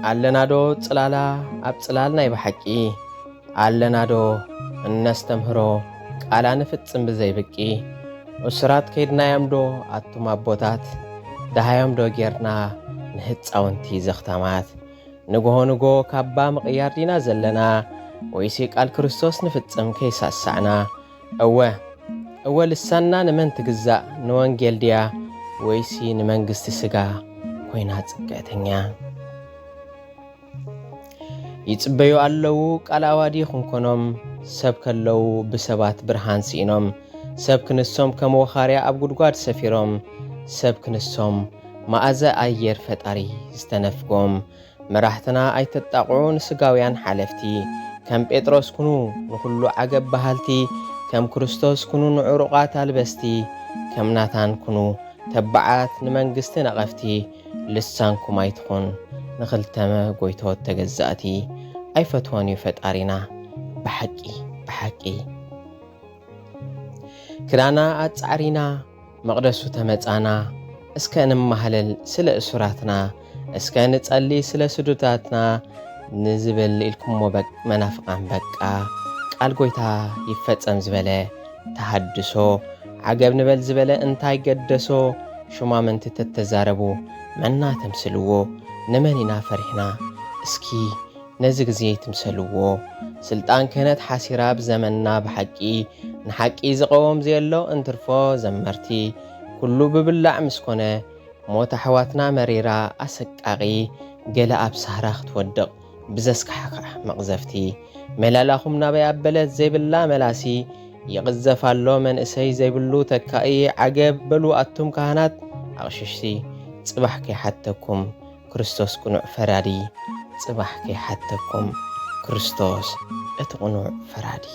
ኣለናዶ ጽላላ ኣብ ጽላልና ይብሐቂ ኣለናዶ እነስተምህሮ ቃላ ንፍጽም ብዘይብቂ እስራት ከይድናዮምዶ ኣቱም ኣቦታት ደሃዮምዶ ጌርና ንህፃውንቲ ዘኽተማት ንጎ ካባ ምቕያር ዲና ዘለና ወይሲ ቃል ክርስቶስ ንፍጽም ከይሳሳዕና እወ ልሳና ንመን ትግዛእ ንወንጌል ድያ ወይሲ ንመንግሥቲ ሥጋ ኮይና ጽገተኛ ይጽበዩ ኣለዉ ቃል ኣዋዲ ኹንኮኖም ሰብ ከለዉ ብሰባት ብርሃን ሲኢኖም ሰብ ክንሶም ከም ወኻርያ ኣብ ጉድጓድ ሰፊሮም ሰብ ክንሶም ማእዘ ኣየር ፈጣሪ ዝተነፍጎም መራሕትና ኣይተጣቕዑ ንስጋውያን ሓለፍቲ ከም ጴጥሮስ ኩኑ ንኹሉ ዓገብ በሃልቲ ከም ክርስቶስ ኩኑ ንዑሩቓት ኣልበስቲ ከም ናታን ኩኑ ተባዓት ንመንግሥቲ ነቐፍቲ ልሳንኩም ኣይትኹን ንኽልተመ ጐይቶት ተገዛእቲ ኣይፈትወን እዩ ፈጣሪና ብሓቂ ክዳና ኣጻዕሪና መቕደሱ ተመጻና እስከ እንማህለል ስለ እሱራትና እስከ ንጸሊ ስለ ስዱታትና ንዝብል ኢልኩሞ መናፍቃን በቃ ቃል ጐይታ ይፈጸም ዝበለ ተሃድሶ ዓገብ ንበል ዝበለ እንታይ ገደሶ ሹማምንቲ ተተዛረቡ መና ተምስልዎ ንመን ኢና ፈሪሕና እስኪ ነዚ ጊዜ ትምሰልዎ ስልጣን ክህነት ሓሲራ ብዘመንና ብሓቂ ንሓቂ ዝቐወም ዘየሎ እንትርፎ ዘመርቲ ኩሉ ብብላዕ ምስኮነ ሞት ኣሕዋትና መሪራ ኣሰቃቒ ገለ ኣብ ሳህራ ክትወድቕ ብዘስካሕክሕ መቕዘፍቲ መላላኹም ናበይ ኣበለት ዘይብላ መላሲ ይቕዘፋሎ መንእሰይ ዘይብሉ ተካኢ ዓገብ በሉ ኣቱም ካህናት ኣቕሽሽቲ ጽባሕ ከይሓተኩም ክርስቶስ ቁኑዕ ፈራዲ ጽባሕ ከይሓተኩም ክርስቶስ እቲ ቁኑዕ ፈራዲ